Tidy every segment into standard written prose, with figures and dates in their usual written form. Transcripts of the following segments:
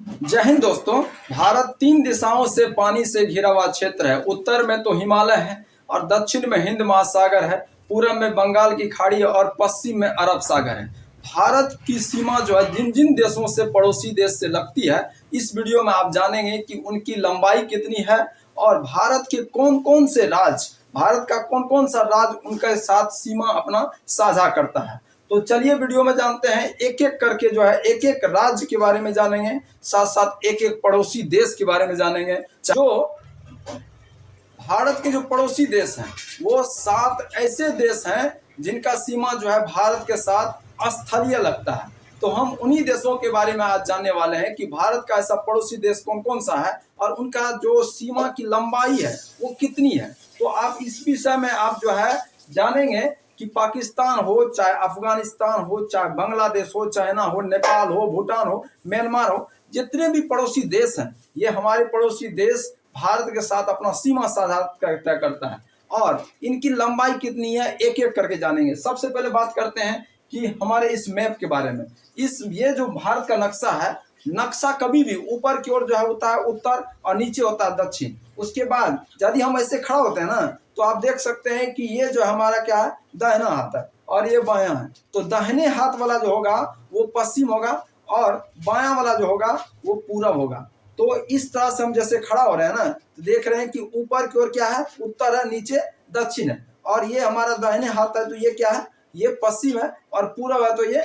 जय हिंद दोस्तों। भारत 3 दिशाओं से पानी से घिरा हुआ क्षेत्र है। उत्तर में तो हिमालय है और दक्षिण में हिंद महासागर है, पूर्व में बंगाल की खाड़ी है और पश्चिम में अरब सागर है। भारत की सीमा जो है जिन जिन देशों से पड़ोसी देश से लगती है, इस वीडियो में आप जानेंगे कि उनकी लंबाई कितनी है और भारत के कौन कौन से राज्य, भारत का कौन कौन सा राज्य उनके साथ सीमा अपना साझा करता है। तो चलिए वीडियो में जानते हैं, एक एक करके जो है एक एक राज्य के बारे में जानेंगे, साथ साथ एक एक पड़ोसी देश के बारे में जानेंगे। जो भारत के जो पड़ोसी देश हैं वो 7 ऐसे देश हैं जिनका सीमा जो है भारत के साथ स्थलीय लगता है। तो हम उन्हीं देशों के बारे में आज जानने वाले हैं कि भारत का ऐसा पड़ोसी देश कौन कौन सा है और उनका जो सीमा की लंबाई है वो कितनी है। तो आप इस विषय में आप जो है जानेंगे कि पाकिस्तान हो, चाहे अफगानिस्तान हो, चाहे बांग्लादेश हो, चाइना हो, नेपाल हो, भूटान हो, म्यांमार हो, जितने भी पड़ोसी देश हैं ये हमारे पड़ोसी देश भारत के साथ अपना सीमा साझा तय करता है और इनकी लंबाई कितनी है एक एक करके जानेंगे। सबसे पहले बात करते हैं कि हमारे इस मैप के बारे में। ये जो भारत का नक्शा है, नक्शा कभी भी ऊपर की ओर जो है होता है उत्तर और नीचे होता है दक्षिण। उसके बाद यदि हम ऐसे खड़ा होते हैं ना तो आप देख सकते हैं कि ये जो हमारा क्या है, दाहिना हाथ है और ये बायां है। तो दाहिने हाथ वाला जो होगा वो पश्चिम होगा और बायां वाला जो होगा वो पूरब होगा। तो इस तरह से हम जैसे खड़ा हो रहे हैं ना तो देख रहे हैं कि ऊपर की ओर क्या है, उत्तर है, नीचे दक्षिण है और ये हमारा दाहिने हाथ है तो ये क्या है, ये पश्चिम है और पूरब है तो ये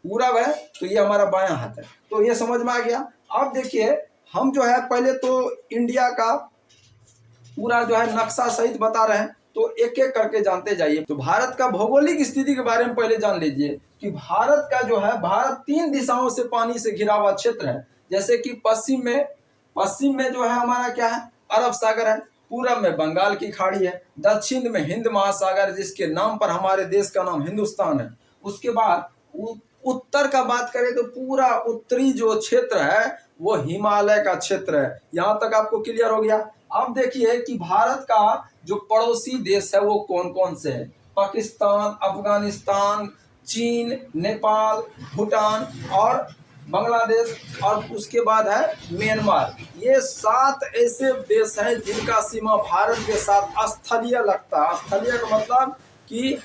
पूरब है, तो ये हमारा बायां हाथ है। तो ये समझ में आ गया। अब देखिए हम जो है पहले तो इंडिया का पूरा जो है नक्शा सहित बता रहे हैं, तो एक एक करके जानते जाइए। तो भारत का भौगोलिक स्थिति के बारे में पहले जान लीजिए कि भारत का जो है, भारत 3 दिशाओं से पानी से घिरा हुआ क्षेत्र है। जैसे कि पश्चिम में जो है हमारा क्या है, अरब सागर है, पूरब में बंगाल की खाड़ी है, दक्षिण में हिंद महासागर जिसके नाम पर हमारे देश का नाम हिंदुस्तान है। उसके बाद उत्तर का बात करें तो पूरा उत्तरी जो क्षेत्र है वो हिमालय का क्षेत्र है। यहां तक आपको क्लियर हो गया। अब देखिए कि भारत का जो पड़ोसी देश है वो कौन कौन से है। पाकिस्तान, अफगानिस्तान, चीन, नेपाल, भूटान और बांग्लादेश और उसके बाद है म्यांमार। ये 7 ऐसे देश हैं जिनका सीमा भारत के साथ स्थलीय लगता है। स्थलीय का मतलब कि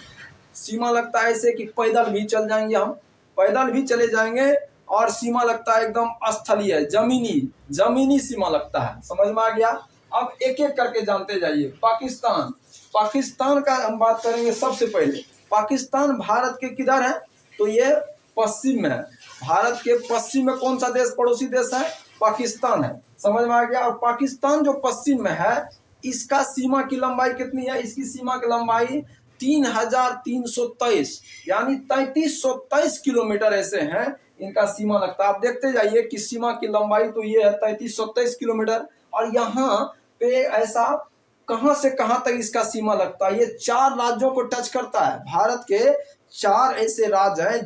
सीमा लगता है ऐसे कि पैदल भी चल जाएंगे, हम पैदल भी चले जाएंगे और सीमा लगता है एकदम स्थलीय, जमीनी सीमा लगता है। समझ में आ गया। अब एक एक करके जानते जाइए। पाकिस्तान का हम बात करेंगे। सबसे पहले पाकिस्तान भारत के किधर है, तो ये पश्चिम में है। भारत के पश्चिम में कौन सा देश पड़ोसी देश है, पाकिस्तान है। समझ में आ गया। और पाकिस्तान जो पश्चिम में है इसका सीमा की लंबाई कितनी है, इसकी सीमा की लंबाई 3323 यानी 3323 किलोमीटर ऐसे हैं इनका सीमा लगता है। आप देखते जाइए कि सीमा की लंबाई तो ये है 3323 किलोमीटर और यहाँ पे ऐसा कहां से कहां तक इसका सीमा लगता है। ये 4 राज्यों को टच करता है। भारत के 4 ऐसे राज्य हैं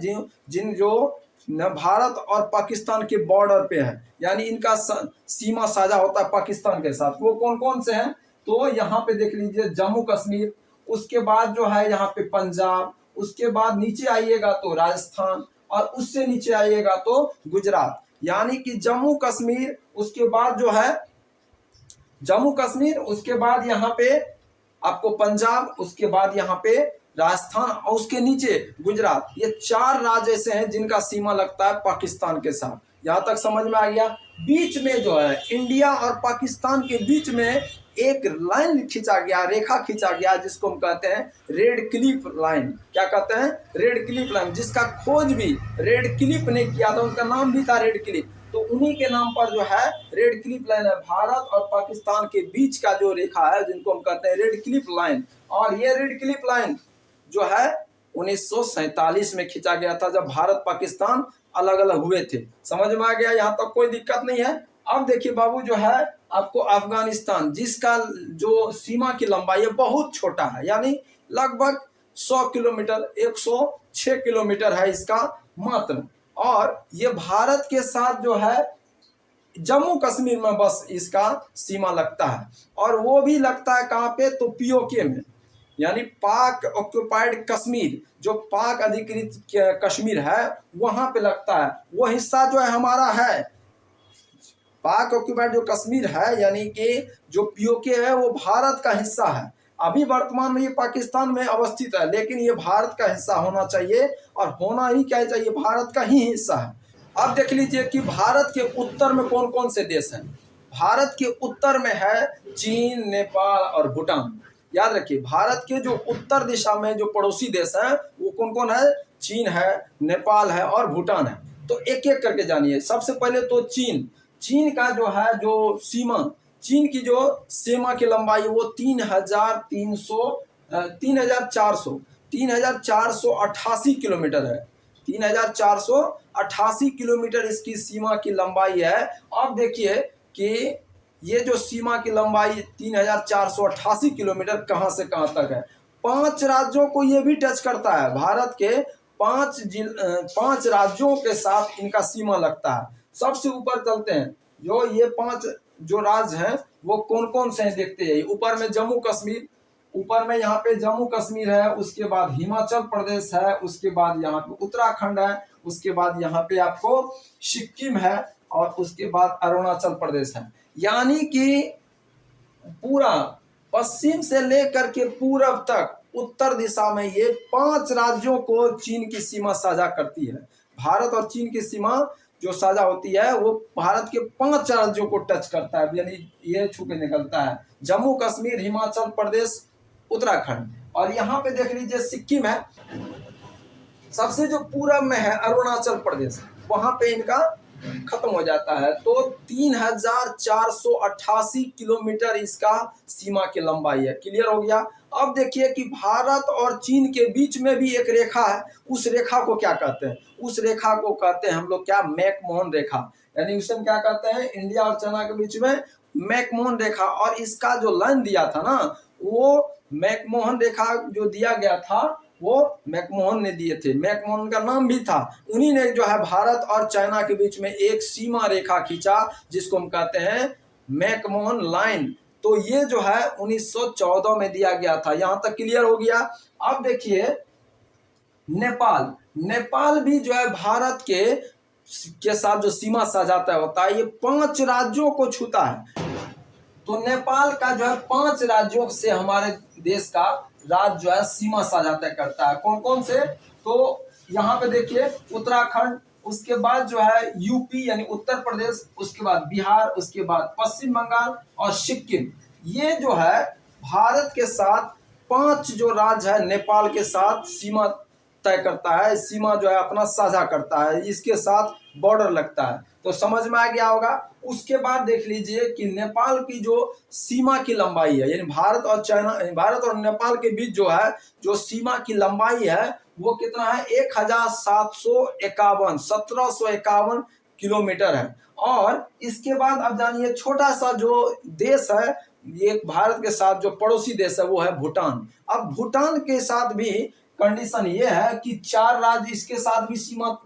जिन जो भारत और पाकिस्तान के बॉर्डर पे है, यानी इनका सीमा साझा होता है पाकिस्तान के साथ। वो कौन कौन से हैं, तो यहाँ पे देख लीजिए जम्मू कश्मीर, उसके बाद जो है यहाँ पे पंजाब, उसके बाद नीचे आइएगा तो राजस्थान और उससे नीचे आइएगा तो गुजरात। यानी कि जम्मू कश्मीर, उसके बाद जो है जम्मू कश्मीर, उसके बाद यहाँ पे आपको पंजाब, उसके बाद यहाँ पे राजस्थान और उसके नीचे गुजरात। ये 4 राज्य ऐसे हैं जिनका सीमा लगता है पाकिस्तान के साथ। यहाँ तक समझ में आ गया। बीच में जो है इंडिया और पाकिस्तान के बीच में एक लाइन खींचा गया, रेखा खींचा गया जिसको हम कहते हैं रेड क्लिफ लाइन। क्या कहते हैं, रेड क्लिफ लाइन, जिसका खोज भी रेड क्लिफ ने किया था, उनका नाम भी था रेड क्लिफ। तो उन्हीं के नाम पर जो है रेड क्लिफ लाइन है। भारत और पाकिस्तान के बीच का जो रेखा है जिनको हम कहते हैं रेड क्लिफ लाइन। और ये रेड क्लिफ लाइन जो है 1947 में खींचा गया था जब भारत पाकिस्तान अलग अलग हुए थे। समझ में आ गया, यहाँ तक कोई दिक्कत नहीं है। अब देखिए बाबू जो है आपको अफगानिस्तान, जिसका जो सीमा की लंबाई है बहुत छोटा है, यानी लगभग 100 किलोमीटर, 106 किलोमीटर है इसका मात्र। और ये भारत के साथ जो है जम्मू कश्मीर में बस इसका सीमा लगता है और वो भी लगता है कहाँ पे, तो पीओके में। यानी पाक ऑक्युपाइड कश्मीर, जो पाक अधिकृत कश्मीर है वहां पे लगता है, वो हिस्सा जो है हमारा है। पाक ऑक्युपाइड जो कश्मीर है यानी कि जो पीओके है वो भारत का हिस्सा है। अभी वर्तमान में ये पाकिस्तान में अवस्थित है, लेकिन ये भारत का हिस्सा होना चाहिए, और होना ही क्या चाहिए, भारत का ही हिस्सा है। अब देख लीजिए कि भारत के उत्तर में कौन कौन से देश हैं। भारत के उत्तर में है चीन, नेपाल और भूटान। याद रखिए, भारत के जो उत्तर दिशा में जो पड़ोसी देश हैं वो कौन कौन है, चीन है, नेपाल है और भूटान है। तो एक एक करके जानिए। सबसे पहले तो चीन। चीन का जो है जो सीमा, चीन की जो सीमा की लंबाई वो 3,488 किलोमीटर है। 3,488 किलोमीटर इसकी सीमा की लंबाई है। अब देखिए कि ये जो सीमा की लंबाई 3,488 किलोमीटर कहाँ से कहाँ तक है। 5 राज्यों को ये भी टच करता है। भारत के 5 राज्यों के साथ इनका सीमा लगता है। सबसे ऊपर चलते हैं, जो ये 5 जो राज्य हैं वो कौन कौन से हैं देखते हैं। ऊपर में जम्मू कश्मीर, ऊपर में यहाँ पे जम्मू कश्मीर है, उसके बाद हिमाचल प्रदेश है, उसके बाद यहाँ पे उत्तराखंड है, उसके बाद यहाँ पे आपको सिक्किम है, और उसके बाद अरुणाचल प्रदेश है। यानी कि पूरा पश्चिम से लेकर के पूरब तक उत्तर दिशा में ये 5 राज्यों को चीन की सीमा साझा करती है। भारत और चीन की सीमा जो साझा होती है वो भारत के 5 राज्यों को टच करता है, यानी ये छू के निकलता है। जम्मू कश्मीर, हिमाचल प्रदेश, उत्तराखंड, और यहाँ पे देख लीजिए सिक्किम है। सबसे जो पूरब में है अरुणाचल प्रदेश, वहां पे इनका खत्म हो जाता है। तो 3,488 किलोमीटर इसका सीमा की लंबाई है। क्लियर हो गया। अब देखिए कि भारत और चीन के बीच में भी एक रेखा है। उस रेखा को क्या कहते हैं, उस रेखा को कहते हैं हम लोग क्या, मैकमोहन रेखा। यानी उसे हम क्या कहते हैं, इंडिया और चाइना के बीच में मैकमोहन रेखा। और इसका जो लाइन दिया था ना, वो मैकमोहन रेखा जो दिया गया था वो मैकमोहन ने दिए थे। मैकमोहन का नाम भी था। उन्हीं ने जो है भारत और चाइना के बीच में एक सीमा रेखा खींचा, जिसको हम कहते हैं मैकमोहन लाइन। तो ये जो है 1914 में दिया गया था। यहां तक क्लियर हो गया। अब देखिए नेपाल। नेपाल भी जो है भारत के साथ जो सीमा साझाता होता है, ये 5 राज्यों को छूता है। तो नेपाल का जो है 5 राज्यों से हमारे देश का राज्य जो है सीमा साझा तय करता है। कौन कौन से, तो यहाँ पे देखिए उत्तराखंड, उसके बाद जो है यूपी यानी उत्तर प्रदेश, उसके बाद बिहार, उसके बाद पश्चिम बंगाल और सिक्किम। ये जो है भारत के साथ 5 जो राज्य है नेपाल के साथ सीमा तय करता है, सीमा जो है अपना साझा करता है, इसके साथ बॉर्डर लगता है। तो समझ में आ गया होगा। उसके बाद देख लीजिए कि नेपाल की जो सीमा की लंबाई है, यानी भारत और नेपाल के बीच जो है जो सीमा की लंबाई है वो कितना है, 1751 किलोमीटर है। और इसके बाद अब जानिए छोटा सा जो देश है ये भारत के साथ जो पड़ोसी देश है वो है भूटान। अब भूटान के साथ भी कंडीशन ये है कि 4 राज्य इसके साथ भी सीमा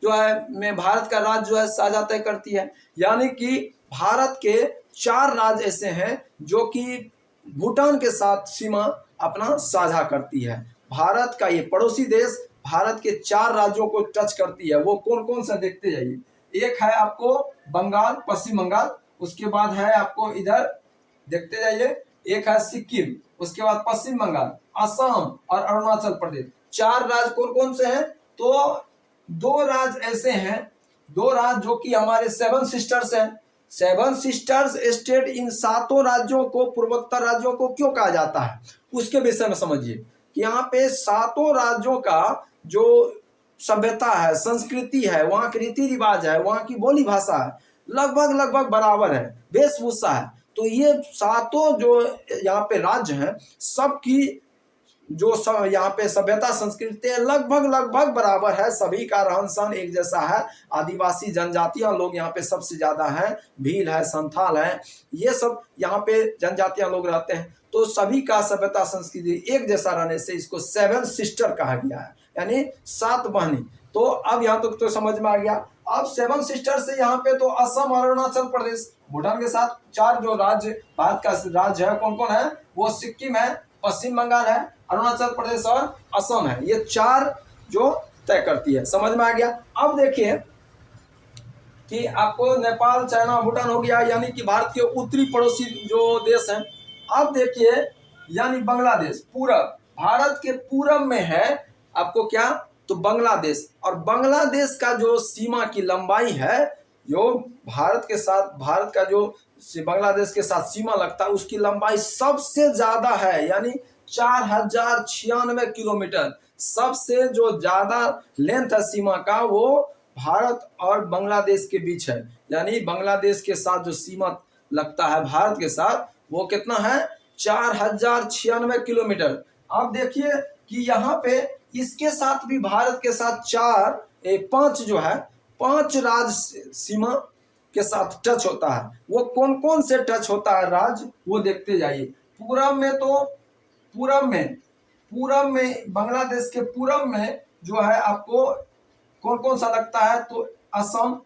जो है में भारत का राज्य जो है साझा तय करती है। यानी कि भारत के 4 राज्य ऐसे हैं जो कि भूटान के साथ सीमा अपना साझा करती है। भारत का ये पड़ोसी देश भारत के 4 राज्यों को टच करती है। वो कौन कौन सा देखते जाइए। एक है आपको बंगाल, पश्चिम बंगाल, उसके बाद है आपको इधर देखते जाइए, एक है सिक्किम, उसके बाद पश्चिम बंगाल, असम और अरुणाचल प्रदेश। 4 राज्य कौन कौन से हैं, तो 2 राज्य ऐसे हैं, 2 राज्य जो कि हमारे 7 सिस्टर्स हैं। 7 सिस्टर्स स्टेट, इन 7 राज्यों को पूर्वोत्तर राज्यों को क्यों कहा जाता है उसके विषय में समझिए कि यहाँ पे 7 राज्यों का जो सभ्यता है, संस्कृति है, वहाँ के रीति रिवाज है, वहाँ की बोली भाषा है, लगभग बराबर है, वेशभूषा है। तो ये 7 जो यहाँ पे राज्य हैं सबकी जो सब यहाँ पे सभ्यता संस्कृति लगभग बराबर है। सभी का रहन सहन एक जैसा है। आदिवासी जनजातियां लोग यहाँ पे सबसे ज्यादा हैं, भील है, संथाल है, ये सब यहाँ पे जनजातियां लोग रहते हैं। तो सभी का सभ्यता संस्कृति एक जैसा रहने से इसको 7 सिस्टर कहा गया है, यानी 7 बहनी। तो अब यहाँ तक तो समझ में आ गया। अब 7 सिस्टर से यहाँ पे तो असम और अरुणाचल प्रदेश, भूटान के साथ 4 जो राज्य भारत का राज्य है कौन कौन है, वो सिक्किम है, पश्चिम बंगाल है, अरुणाचल प्रदेश और असम है। ये 4 जो तय करती है। समझ में आ गया। अब देखिए कि आपको नेपाल, चाइना, भूटान हो गया, यानी कि भारत के उत्तरी पड़ोसी जो देश हैं। अब देखिए यानी बांग्लादेश पूरब, भारत के पूरब में है आपको क्या, तो बांग्लादेश। और बांग्लादेश का जो सीमा की लंबाई है, जो भारत के साथ, भारत का जो बांग्लादेश के साथ सीमा लगता है, उसकी लंबाई सबसे ज्यादा है, यानी 4096 किलोमीटर। सबसे जो ज्यादा लेंथ है सीमा का, वो भारत और बांग्लादेश के बीच है। यानी बांग्लादेश के साथ जो सीमा लगता है भारत के साथ, वो कितना है, 4096 किलोमीटर। आप देखिए कि यहाँ पे इसके साथ भी, भारत के साथ 5 जो है, 5 राज्य सीमा के साथ टच होता है। वो कौन कौन से टच होता है राज्य, वो देखते जाइए। पूरब में तो पूरब में बांग्लादेश के पूरब में जो है आपको कौन कौन सा लगता है, तो असम,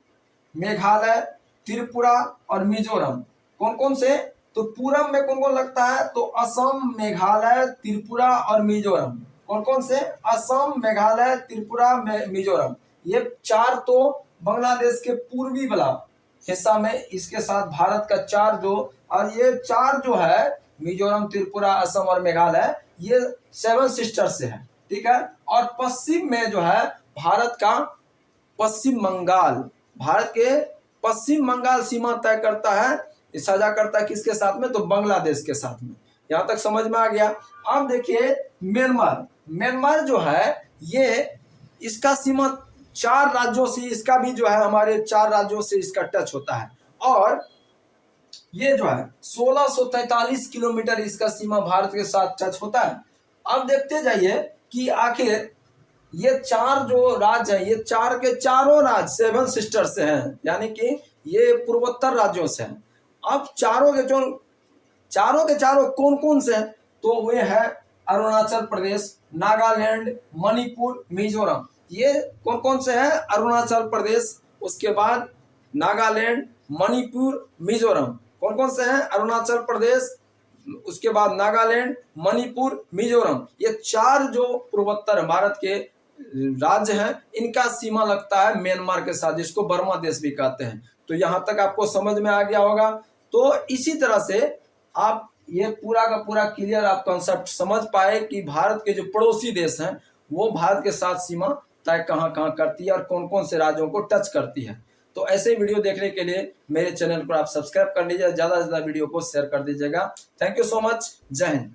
मेघालय, त्रिपुरा और मिजोरम। कौन कौन से, तो पूरब में कौन कौन लगता है, तो असम, मेघालय, त्रिपुरा और मिजोरम। कौन कौन से, असम, मेघालय, त्रिपुरा, मिजोरम। ये 4 तो बांग्लादेश के पूर्वी वाला हिस्सा में, इसके साथ भारत का 4 जो, और ये 4 जो है मिजोरम, त्रिपुरा, असम और मेघालय, ये 7 सिस्टर से है। ठीक है। और पश्चिम में जो है भारत का पश्चिम बंगाल, भारत के पश्चिम बंगाल सीमा तय करता है, साझा करता है किसके साथ में, तो बांग्लादेश के साथ में। यहां तक समझ में आ गया। अब देखिए म्यांमार जो है, ये इसका सीमा 4 राज्यों से, इसका भी जो है हमारे 4 राज्यों से इसका टच होता है। और ये जो है 1643 किलोमीटर इसका सीमा भारत के साथ टच होता है। अब देखते जाइए कि आखिर ये 4 जो राज्य हैं, ये 4 के चारों राज्य 7 सिस्टर से हैं, यानी कि ये पूर्वोत्तर राज्यों से हैं। अब चारों के चारों कौन कौन से हैं, तो वे हैं अरुणाचल प्रदेश, नागालैंड, मणिपुर, मिजोरम। ये कौन कौन से हैं, अरुणाचल प्रदेश, उसके बाद नागालैंड, मणिपुर, मिजोरम। कौन कौन से हैं, अरुणाचल प्रदेश, उसके बाद नागालैंड, मणिपुर, मिजोरम। ये 4 जो पूर्वोत्तर भारत के राज्य हैं, इनका सीमा लगता है म्यांमार के साथ, जिसको बर्मा देश भी कहते हैं। तो यहां तक आपको समझ में आ गया होगा। तो इसी तरह से आप ये पूरा का पूरा क्लियर आप कॉन्सेप्ट समझ पाए कि भारत के जो पड़ोसी देश हैं, वो भारत के साथ सीमा तय कहां कहां करती है और कौन कौन से राज्यों को टच करती है। तो ऐसे वीडियो देखने के लिए मेरे चैनल को आप सब्सक्राइब कर लीजिए, ज्यादा से ज्यादा वीडियो को शेयर कर दीजिएगा। Thank you so much. जय हिंद।